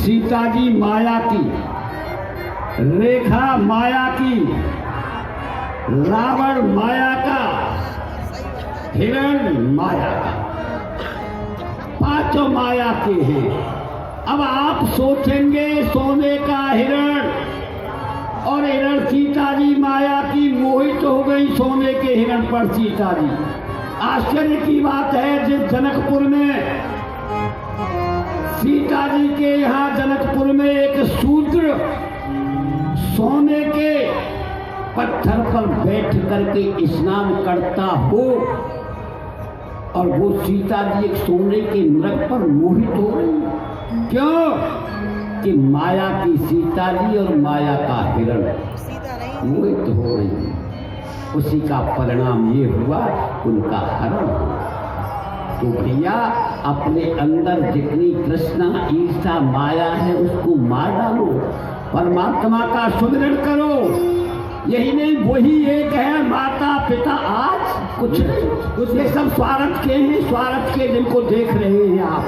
सीता जी माया की, रेखा माया की, रावण माया का, हिरण माया का, पांचों माया के हैं। अब आप सोचेंगे सोने का हिरण, और हिरण सीता जी माया की मोहित हो गई सोने के हिरण पर सीता जी। आश्चर्य की बात है, जिस जनकपुर में सीता जी के यहाँ जनकपुर में एक शूद्र सोने के पत्थर पर बैठ करके स्नान करता हो, और वो सीता जी एक सोने के मृग पर मोहित हो रही। क्यों? कि माया की सीता जी और माया का हिरण मोहित हो रही। उसी का परिणाम ये हुआ, उनका हरण हुआ। तो भैया अपने अंदर जितनी कृष्णा ईर्षा माया है उसको मार डालो, परमात्मा का सुमिरन करो। यही नहीं, वही एक है माता पिता। आज कुछ ये सब स्वार्थ के हैं, स्वार्थ के जिनको देख रहे हैं आप,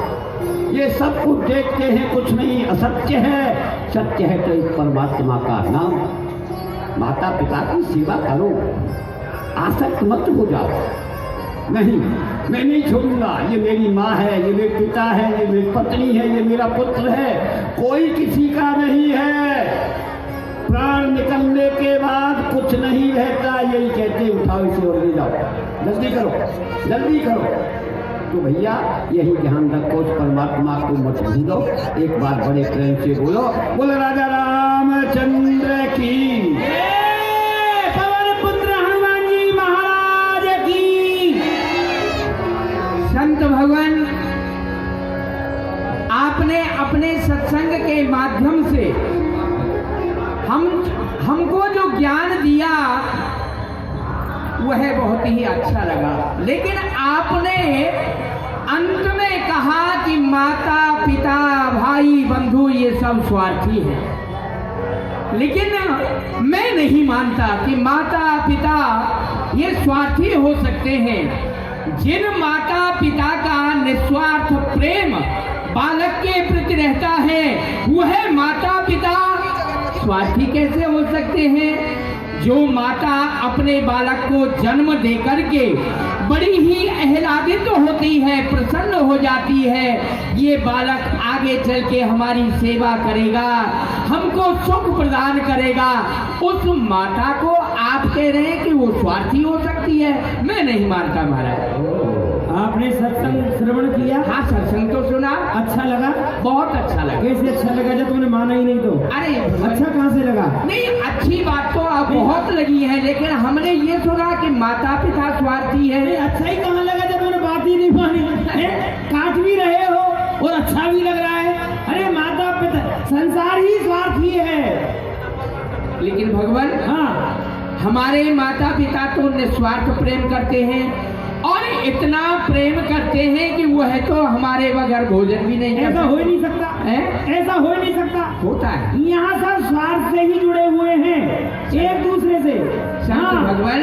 ये सब कुछ देखते हैं, कुछ नहीं, असत्य है। सत्य है तो इस परमात्मा का नाम, माता पिता की सेवा करो, आसक्त मत हो जाओ। नहीं, मैं नहीं छोड़ूंगा, ये मेरी माँ है, ये मेरे पिता है, ये मेरी पत्नी है, ये मेरा पुत्र है, कोई किसी का नहीं है। प्राण निकलने के बाद कुछ नहीं रहता, यही कहते उठाओ इसे और ले जाओ, जल्दी करो, जल्दी करो। तो भैया यही ध्यान रखो, उस परमात्मा को मत भूलो। एक बार बड़े प्रेम से बोलो, बोल राजा रामचंद्र की, पवन पुत्र हनुमान जी महाराज की। संत भगवान, आपने अपने सत्संग के माध्यम से हमको जो ज्ञान दिया वह बहुत ही अच्छा लगा। लेकिन आपने अंत में कहा कि माता पिता भाई बंधु ये सब स्वार्थी हैं। लेकिन मैं नहीं मानता कि माता पिता ये स्वार्थी हो सकते हैं। जिन माता पिता का निस्वार्थ प्रेम बालक के प्रति रहता है, वह माता पिता स्वार्थी कैसे हो सकते हैं? जो माता अपने बालक को जन्म देकर के बड़ी ही आह्लादित होती है, प्रसन्न हो जाती है, ये बालक आगे चल के हमारी सेवा करेगा, हमको सुख प्रदान करेगा, उस माता को आप कह रहे हैं कि वो स्वार्थी हो सकती है? मैं नहीं मानता महाराज। आपने सत्संग श्रवण किया? हाँ, सत्संग तो सुना। अच्छा लगा? बहुत अच्छा लगा। कैसे अच्छा लगा जब तुमने माना ही नहीं तो? अरे अच्छा कहाँ से लगा? नहीं, अच्छी बात तो आप बहुत लगी है, लेकिन हमने ये सुना कि माता पिता स्वार्थी है। अच्छा ही कहाँ लगा जब तुमने बात ही नहीं मानी? काट भी रहे हो और अच्छा भी लग रहा है। अरे माता पिता, संसार ही स्वार्थी है। लेकिन भगवान, हाँ, हमारे माता पिता तो निस्वार्थ प्रेम करते हैं, और इतना प्रेम करते हैं कि वह तो हमारे बगैर भोजन भी नहीं करते। ऐसा हो ही नहीं सकता है, ऐसा हो ही नहीं सकता। होता है। यहाँ सब स्वार्थ से ही जुड़े हुए हैं, एक दूसरे से। हाँ भगवान,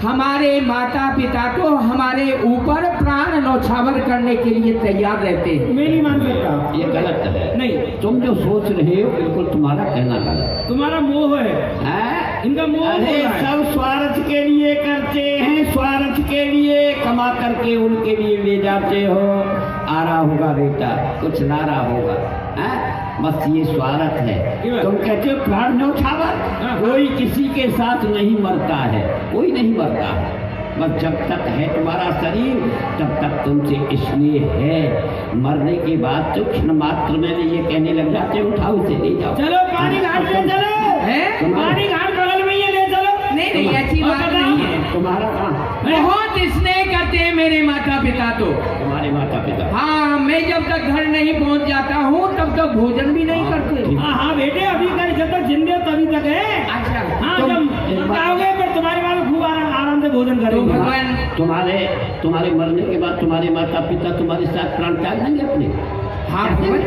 हमारे माता पिता तो हमारे ऊपर प्राण न्यौछावर करने के लिए तैयार रहते हैं। मैं नहीं मान सकता, ये गलत है। नहीं, तुम जो सोच रहे हो बिल्कुल तुम्हारा कहना गलत, तुम्हारा मोह है, इनका मोह है। सब स्वार्थ के लिए करते हैं, स्वार्थ के लिए कमा करके उनके लिए ले जाते हो। आ रहा होगा बेटा, कुछ ला रहा होगा, बस ये स्वार्थ है। तुम कहते हो प्राण न्यौछावर, कोई किसी के साथ नहीं मरता है, कोई नहीं मरता है। बस जब तक है तुम्हारा शरीर तब तक तुमसे स्नेह है। मरने के बाद तो क्षण मात्र में ये कहने लग जाते उठाओ इसे ले जाओ, चलो पानी घाट ले चलो, पानी घाट बगल में ये ले चलो। नहीं नहीं, ऐसी बात नहीं है। तुम्हारा बहुत स्नेह करते हैं मेरे माता पिता तो। तुम्हारे माता पिता? हाँ, मैं जब तक घर नहीं पहुंच जाता हूँ तब तक भोजन भी नहीं करते। हाँ बेटे, अभी कर जब तक जिंदे हो तभी तक है। अच्छा, हाँ, जब आओगे फिर तुम्हारे बाद खूब आराम से भोजन करेंगे। भगवान, तुम्हारे मरने के बाद तुम्हारे माता पिता तुम्हारे साथ प्राण त्याग देंगे अपने। हाँ भगवान,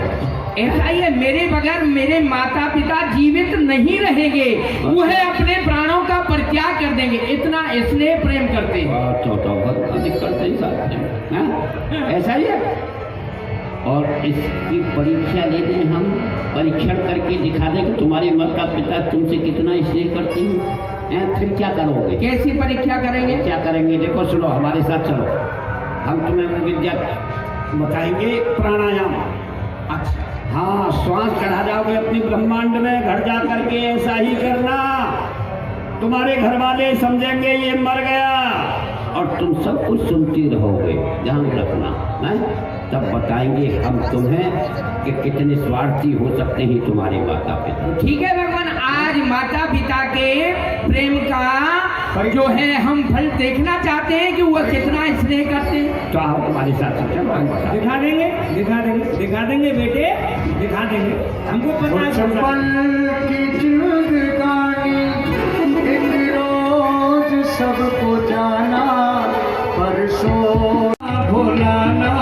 ऐसा ही है। मेरे बगैर मेरे माता पिता जीवित नहीं रहेंगे, वह अपने प्राणों का परित्याग कर देंगे। इतना स्नेह प्रेम करते हैं। करते ही साथ, ऐसा ही है। और इसकी परीक्षा लेते हैं हम परीक्षण करके दिखा दे कि तुम्हारे माता पिता तुमसे कितना स्नेह करते हैं, फिर क्या करोगे? कैसी परीक्षा करेंगे? क्या करेंगे? देखो सुनो, हमारे साथ चलो, हम तुम्हें विद्या बताएंगे, प्राणायाम। अच्छा, हाँ, श्वास चढ़ा जाओगे अपनी ब्रह्मांड में, घर जा करके ऐसा ही करना। तुम्हारे घर वाले समझेंगे ये मर गया, और तुम सब कुछ सुनती रहोगे, ध्यान रखना है। तब बताएंगे हम तुम्हें कि कितने स्वार्थी हो सकते हैं तुम्हारे माता पिता। ठीक है भगवान, आज माता पिता के प्रेम का जो है हम फल देखना चाहते हैं कि वह कितना स्नेह करते हैं। तो आप हमारे साथ चलो, हम बता दिखा देंगे, दिखा देंगे, दिखा देंगे बेटे, दिखा देंगे। हमको पता है बचपन की जिंदगानी एक रोज सबको जाना, परसों भुलाना,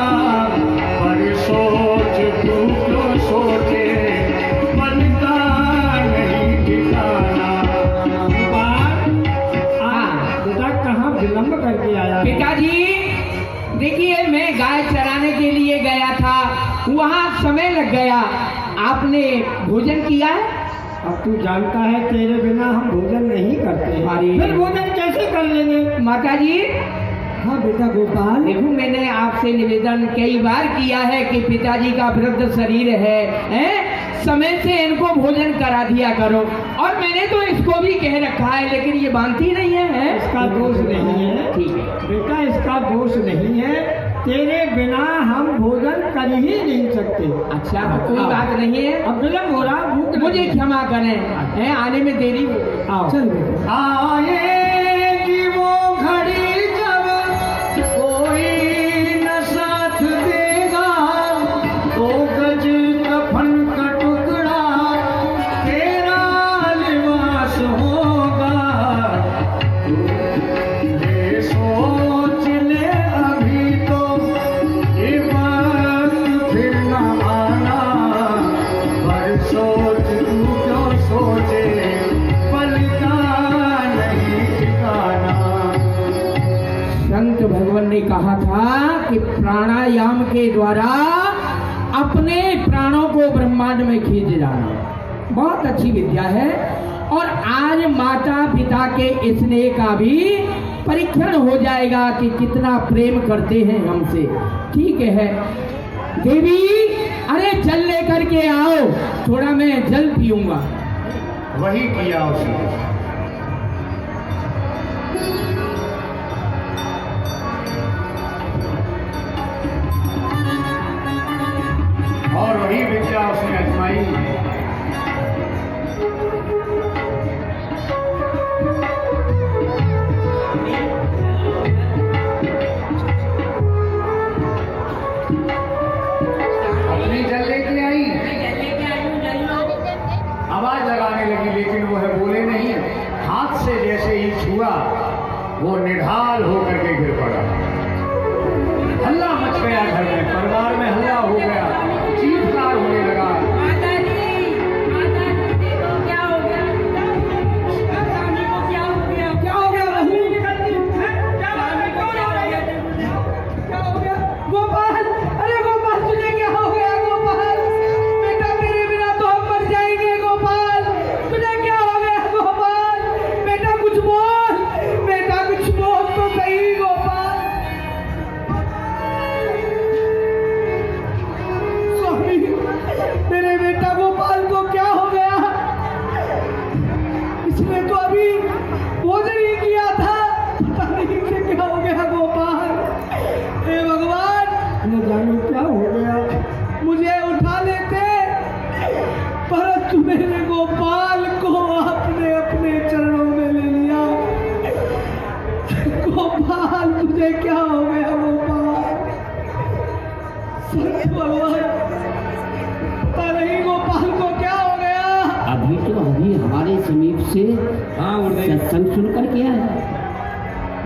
पर सोच तू क्यों सोचे, मन का नहीं ठिकाना। बेटा कहाँ विलम्ब करके आया? पिताजी देखिए, मैं गाय चराने के लिए गया था, वहाँ समय लग गया। आपने भोजन किया है? अब तू जानता है तेरे बिना हम भोजन नहीं करते हैं। अरे। फिर भोजन कैसे कर लेंगे? माताजी हाँ बेटा गोपाल, देखो, मैंने आपसे निवेदन कई बार किया है कि पिताजी का वृद्ध शरीर है, समय से इनको भोजन करा दिया करो, और मैंने तो इसको भी कह रखा है, लेकिन ये मानती नहीं है। इसका दोष नहीं है। ठीक है बेटा, इसका दोष नहीं है, तेरे बिना हम भोजन कर ही नहीं सकते। अच्छा, कोई बात नहीं है, अब विलम्ब हो रहा, भूख लगी मुझे है। क्षमा करें, है आने में देरी हो। आओ चल बेटा। आएगी वो घड़ी जब कोई न साथ देगा, तो गज कफन का टुकड़ा तेरा लिबास होगा। ये सोच ले अभी तो ये वक्त फिर न आना, पर सोच तू क्यों सोचे, पल का नहीं ठिकाना। संत भगवान ने कहा था कि प्राणायाम के द्वारा अपने प्राणों को ब्रह्मांड में खींच जाना बहुत अच्छी विद्या है, और आज माता पिता के स्नेह का भी परीक्षण हो जाएगा कि कितना प्रेम करते हैं हमसे। ठीक है देवी, अरे जल लेकर के आओ, थोड़ा मैं जल पीऊंगा। वही किया उसने। और वही विद्या उसने आजमाई। अपनी जल लेके आई, आवाज लगाने लगी, लेकिन वह बोले नहीं। हाथ से जैसे ही छुआ, वो निढाल होकर के गिर पड़ा। हल्ला मच गया, घर में, परिवार में हल्ला हो गया, चीखकार होने लगा। गोपाल, अरे गोपाल, तुझे क्या हो गया? गोपाल बेटा, मेरे बिना तो हम मर जाएंगे। गोपाल, तुझे क्या हो गया? गोपाल बेटा, कुछ बोल, बेटा कुछ बोल तो सही। गोपाल, स्वामी, मेरे बेटा गोपाल को क्या हो गया? इसने तो अभी भोजन ही किया था, पता नहीं इसे क्या हो गया। गोपाल, हे भगवान, न जाने क्या हो गया। मुझे उठा लेते, परंतु मेरे गोपाल को आपने अपने चरणों में ले लिया। गोपाल, तुझे क्या हो गया? गोपाल, सच भगवान, पता नहीं गोपाल को क्या हो गया। अभी तो अभी हमारे समीप से हाँ उदय, सत्संग सुनकर क्या है?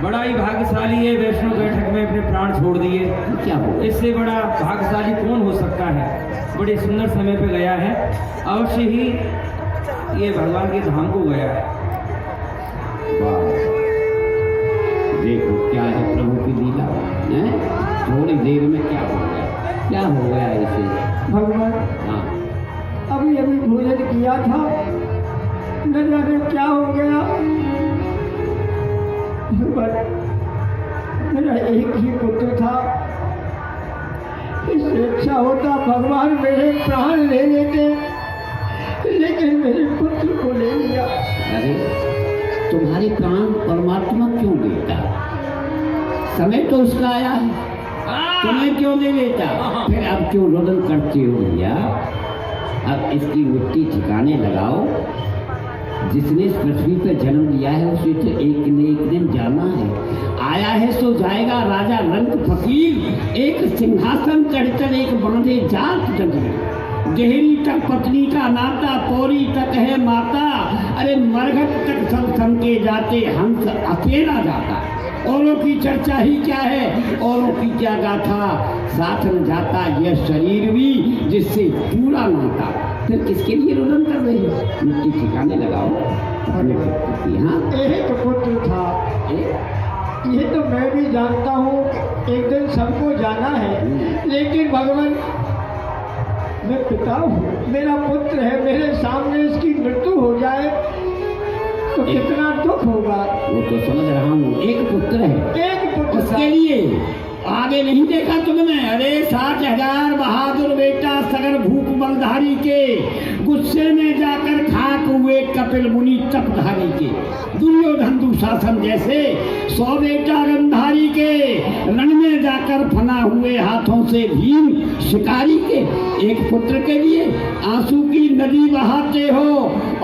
बड़ा ही भाग्यशाली है, वैष्णो बैठक में अपने प्राण छोड़ दिए। क्या हो? इससे बड़ा भाग्यशाली कौन हो सकता है? बड़े सुंदर समय पे गया है, अवश्य ही ये भगवान के धाम को गया है। वाह, देखो क्या है प्रभु की लीला है। थोड़ी देर में क्या हो गया, क्या हो गया इसे? भगवान, हाँ, अभी अभी दिया था, न जाने क्या हो गया। मेरा एक ही पुत्र था, इससे अच्छा होता भगवान मेरे प्राण ले लेते, लेकिन मेरे पुत्र को ले लिया। अरे तुम्हारे प्राण परमात्मा क्यों लेता? समय तो उसका आया है, तुम्हें क्यों नहीं लेता? फिर अब क्यों रोदन करते हो भैया? अब इसकी मिट्टी ठिकाने लगाओ। जिसने इस पृथ्वी पर जन्म लिया है उसे तो एक न एक दिन जाना है। आया है सो जाएगा, राजा रंग फकीर। एक सिंहासन चढ़कर एक बांधे जात जगह। गहरी तक पत्नी का नाता, पौरी तक है माता। अरे मरघट तक सब थमके जाते, हंस अकेला जाता। औरों की चर्चा ही क्या है, औरों की क्या गाथा। साथ न जाता यह शरीर भी जिससे पूरा नाता। फिर किसके लिए रुदन कर रही हो? मिट्टी ठिकाने लगाओ अपने पुत्र की। हाँ, एक पुत्र था, ये तो मैं भी जानता हूँ, एक दिन सबको जाना है। लेकिन भगवान, मैं पिता हूँ, मेरा पुत्र है, मेरे सामने इसकी मृत्यु हो जाए तो कितना दुख होगा। वो तो समझ रहा हूँ, एक पुत्र है, एक पुत्र उसके लिए आगे नहीं देखा तुमने? अरे 60,000 बहादुर बेटा सगर भूप बलधारी के गुस्से में जाकर खाक हुए कपिल मुनि तपधारी के। दुर्योधन दुशासन जैसे 100 बेटा गंधारी के रण में जाकर फना हुए हाथों से भीम शिकारी के। एक पुत्र के लिए आंसू की नदी बहाते हो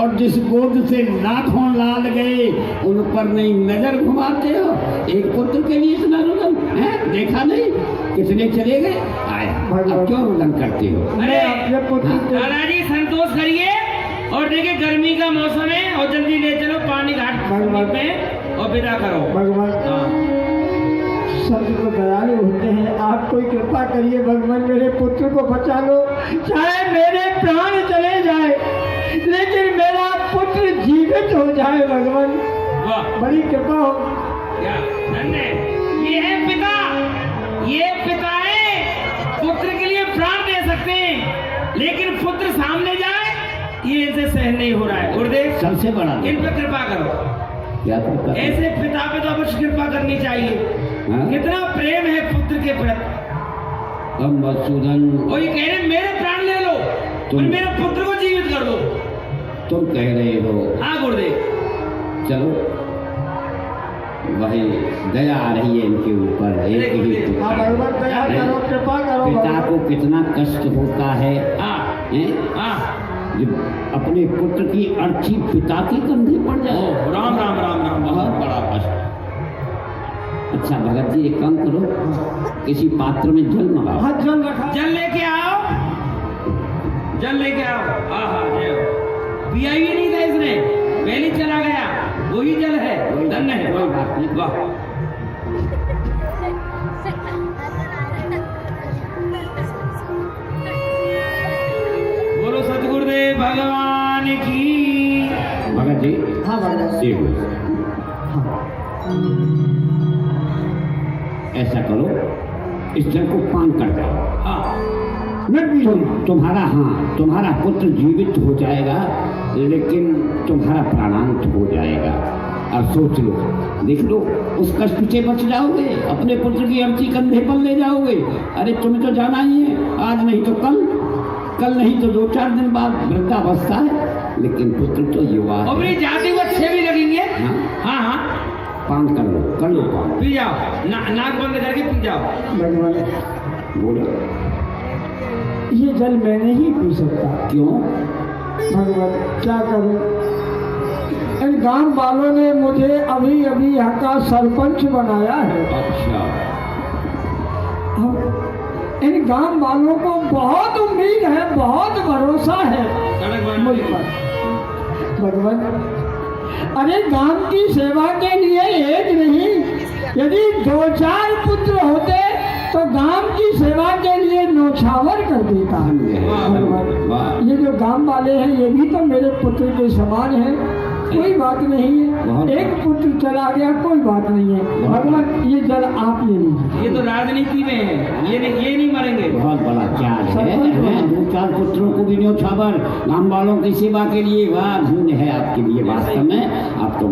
और जिस गोद से लाखों लाल गए उन पर नहीं नजर घुमाते हो। एक पुत्र के लिए इतना रुदन है? देखा नहीं कितने चले गए आया, अब क्यों रुदन करते हो? मैं अपने पुत्र को दादाजी संतोष करिए और देखिए गर्मी का मौसम है और जल्दी ले चलो पानी घाट में और विदा करो। भगवान सब तो दयालु होते हैं, आप कोई कृपा करिए भगवान, मेरे पुत्र को बचा लो। चाहे मेरे प्राण चले जाए लेकिन मेरा पुत्र जीवित हो जाए भगवान, बड़ी कृपा हो। क्या धन्य, ये है पिता, ये पिता है, पुत्र के लिए प्राण दे सकते हैं, लेकिन पुत्र सामने जाए ये इनसे सहन नहीं हो रहा है। गुरुदेव सबसे बड़ा इन पर कृपा करो। क्या कृपा? ऐसे पिता पे तो अवश्य कृपा करनी चाहिए। हाँ? कितना प्रेम है पुत्र के प्रति। अब मधुसूदन और ये कह रहे मेरे प्राण ले लो और मेरे पुत्र को जीवित कर दो। तुम कह रहे हो? हाँ गुरुदेव। चलो वही दया आ रही है इनके ऊपर। एक ही पुत्र हाँ भगवान, दया करो, कृपा करो। पिता को कितना कष्ट होता है, हाँ हैं? हाँ जब अपने पुत्र की अर्थी पिता के कंधे पड़ जाए। राम राम राम राम, बहुत बड़ा कष्ट। अच्छा भगत जी एक काम करो, किसी पात्र में जल मंगाओ। हाथ जल रखा, जल लेके आओ, जल लेके आओ। हाँ हाँ पिया ही नहीं था इसने, पहले चला गया, वही जल है, धन्य है। कोई बात नहीं। वाह बोलो सतगुरुदेव भगवान की। भगत जी हाँ भगवान, एक मिनट। ऐसा करो, इस जल को पान कर दो। हाँ तुम्हारा पुत्र जीवित हो जाएगा, लेकिन तुम्हारा प्राणांत हो जाएगा। अब सोच लो, देख लो, उस कष्ट से बच जाओगे, अपने पुत्र की अर्थी कंधे पर ले जाओगे। अरे तुम्हें तो जाना ही है, आज नहीं तो कल नहीं तो 2-4 दिन बाद वृद्धावस्था है, लेकिन पुत्र तो युवा है। और मेरी जाति को अच्छे भी लगेंगे। हाँ? हाँ हाँ पान कर लो पान। पी जाओ, नाक बंद करके पी जाओ। भगवान बोलो ये जल मैं नहीं पी सकता। क्यों? भगवान क्या करूं, इन गांव वालों ने मुझे अभी अभी यहाँ का सरपंच बनाया है। अच्छा, अब इन गांव वालों को बहुत उम्मीद है, बहुत भरोसा है मुझ पर। भगवान अरे गांव की सेवा के लिए एक नहीं, यदि 2-4 पुत्र होते तो गांव की सेवा के लिए नौछावर कर देता। वाह। ये जो गांव वाले हैं ये भी तो मेरे पुत्र के समान हैं। कोई बात नहीं बहुत- है, एक पुत्र चला गया कोई बात नहीं है। भगवान ये जल आप ले लीजिए। ये तो राजनीति में है, ये नहीं मरेंगे। बहुत बड़ा त्याग है, सरपंच हैं? 2-4 पुत्रों को भी न्योछावर गांव वालों की सेवा के लिए वाह धन्य है आपके लिए वास्तव में। आप तो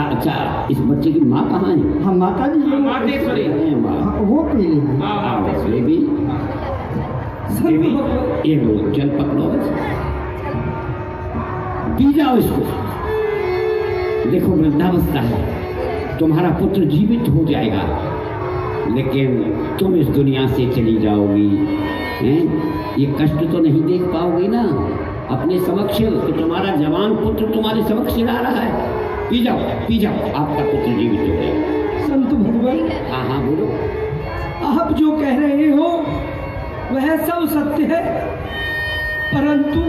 अच्छा, इस बच्चे की माँ कहाँ है? हाँ माता जी ये मातेश्वरी। माँ हाँ, वो पी लीजिए। हाँ, आओ, मातेश्वरी। ये भी ये लो जल पकड़ो बस, पी जाओ इसको। देखो वृद्धावस्था है, तुम्हारा पुत्र जीवित हो जाएगा, लेकिन तुम इस दुनिया से चली जाओगी, हैं? ये कष्ट तो नहीं देख पाओगी ना अपने समक्ष, तो तुम्हारा जवान पुत्र तुम्हारे समक्ष ला रहा है। पी जाओ, आपका पुत्र जीवित हो जाएगा। संत भगवान हाँ हाँ बोलो। आप जो कह रहे हो वह सब सत्य है, परंतु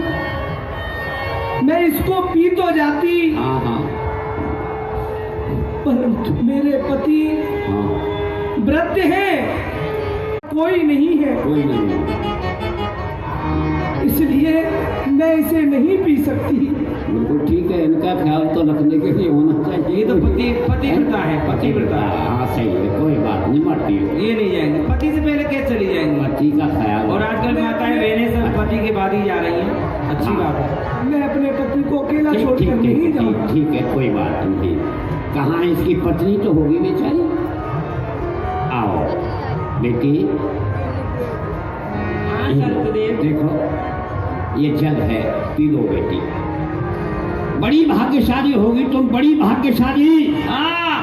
मैं इसको पी तो जाती, हाँ हाँ परंतु मेरे पति हाँ, वृद्ध है, कोई नहीं है, कोई नहीं, इसलिए मैं इसे नहीं पी सकती। बिल्कुल ठीक है, इनका ख्याल तो रखने के लिए होना चाहिए। ये तो पतिव्रता है, पतिव्रता। हाँ सही है, कोई बात नहीं, मरती हो ये नहीं जाएंगे, पति से पहले कैसे चली जाएंगी? पति का ख्याल। और आजकल माताएं बहनें सब पति के बाद ही जा रही हैं, अच्छी बात है। मैं अपने पति को अकेला ठीक छोड़कर नहीं ठीक जाऊंगा। ठीक है, कोई बात नहीं। कहाँ इसकी पत्नी तो होगी बेचारी। आओ बेटी, हाँ संतदेव। देखो ये जल है, पी लो बेटी। बड़ी भाग्यशाली होगी तुम, बड़ी भाग्यशाली। हाँ,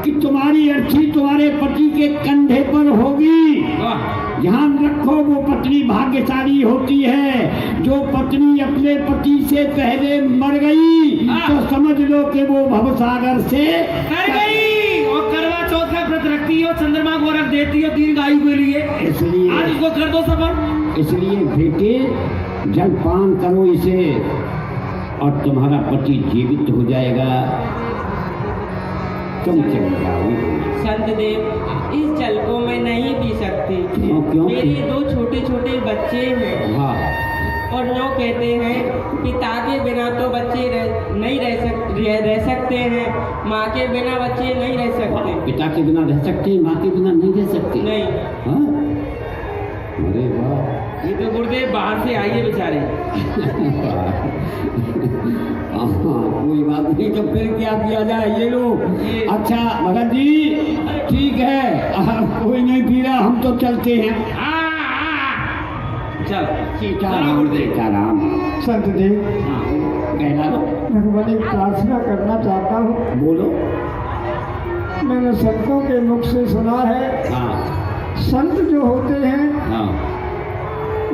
कि तुम्हारी अर्थी तुम्हारे पति के कंधे पर होगी। वाह, ध्यान रखो, वो पत्नी भाग्यशाली होती है जो पत्नी अपने पति से पहले मर गई, तो समझ लो कि वो भवसागर से कर गई। और करवा चौथ का व्रत रखती हो, चंद्रमा को रख देती हो दीर्घायु के लिए। इसलिए आज इसको कर दो सफल। इसलिए बेटे जलपान करो इसे, और तुम्हारा पति जीवित हो जाएगा, तुम चले जाओगे। संतदेव, इस जल को मैं नहीं पी सकती। क्यों? मेरे 2 छोटे छोटे बच्चे हैं, हाँ, और जो कहते हैं पिता के बिना तो बच्चे नहीं रह सकते हैं, माँ के बिना बच्चे नहीं रह सकते। पिता के बिना रह सकते हैं, माँ के बिना नहीं रह सकते। नहीं। हाँ? अरे वाह, ये तो गुरुदेव बाहर से आइए बेचारे। हाँ, कोई बात नहीं, तो फिर क्या किया जाए, ये लो। अच्छा भगत जी, ठीक है, कोई नहीं पी रहा, हम तो चलते हैं। चल सीताराम गुरुदेव। सीताराम। संत देव, कहना लो, भगवान एक प्रार्थना करना चाहता हूँ। बोलो। मैंने संतों के मुख से सुना है, हाँ संत जो होते हैं हाँ,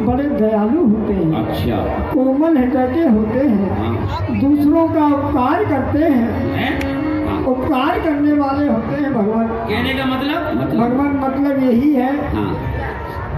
बड़े दयालु होते हैं, अच्छा कोमल हृदय के होते हैं, हाँ दूसरों का उपकार करते हैं, हैं? हाँ, उपकार करने वाले होते हैं भगवान। कहने का मतलब भगवान मतलब यही है, हाँ,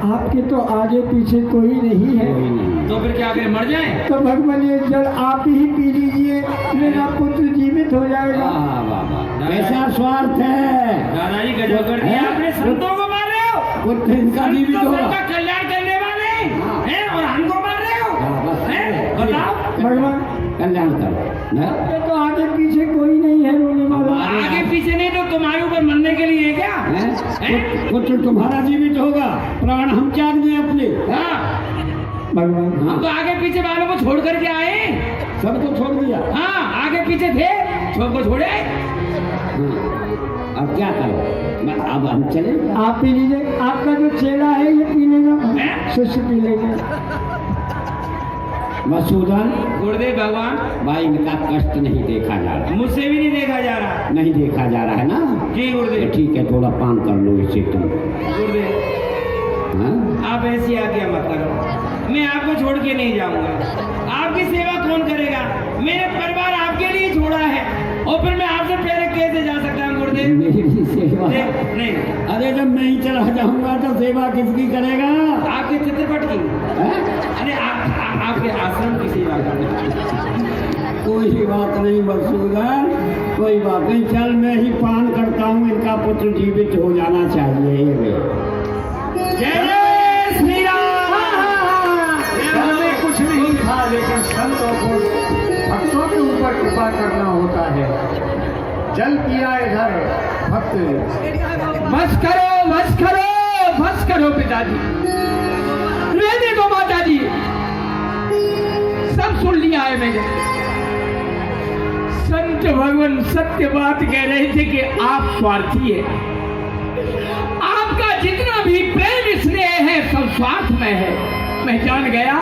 आपके तो आगे पीछे कोई नहीं है, कोई नहीं। तो फिर क्या करें, मर जाए? तो भगवान ये जल आप ही पी लीजिए, मेरा पुत्र जीवित हो जाएगा। वाह वाह वाह, कैसा स्वार्थ है। दादाजी गजब कर दिया आपने, संतों को मार रहे हो। पुत्र इनका जीवित संतों होगा। का कल्याण करने वाले हैं, और हमको मार रहे हो। हाँ, बस। हैं? बताओ, भगवान कल्याण करो ना। ये तो आगे पीछे कोई नहीं है रोने वाला। आगे पीछे नहीं तो तुम्हारे ऊपर मरने के लिए है क्या? हैं? पुत्र तुम्हारा जीवित होगा, प्राण हम त्याग दें अपने। हाँ, भगवान हम तो आगे पीछे वालों को छोड़ करके आए। सबको छोड़ दिया। हाँ, आगे पीछे थे, सबको छोड़े। हाँ, अब क्या करो, अब हम चले। आप पी लीजिए, आपका जो चेला है ये पी लेगा, हैं? शिष्य पी लेगा। मसूदन गुरुदेव भगवान, भाई, इनका कष्ट नहीं देखा जा रहा, मुझसे भी नहीं देखा जा रहा। नहीं देखा जा रहा है ना। जी तो गुरुदेव। ठीक है, थोड़ा पान कर लो इसे तुम। गुरुदेव, हाँ? आप ऐसी आज्ञा मत करो, मैं आपको छोड़ के नहीं जाऊंगा। आपकी सेवा कौन करेगा? मेरे परिवार आपके लिए छोड़ा है, और फिर मैं आपसे पहले कैसे जा सकता हूँ गुरुदेव? मेरी सेवा। नहीं, अरे जब मैं ही चला जाऊंगा तो सेवा किसकी करेगा? आपके चित्रपट की, हैं? अरे आपके आश्रम की सेवा करूँ। कोई बात नहीं मसूदन, कोई बात नहीं, चल मैं ही पान करता हूँ, इनका पुत्र जीवित हो जाना चाहिए। जय श्री राम। हमने कुछ नहीं था, लेकिन संतों को भक्तों के ऊपर कृपा करना होता है। जल पिया इधर भक्त। बस करो पिताजी, रहने दो माताजी, सब सुन लिया है मैंने। संत भगवान सत्य बात कह रहे थे कि आप स्वार्थी है, आपका जितना भी प्रेम स्नेह है सब स्वार्थ में है। मैं जान गया।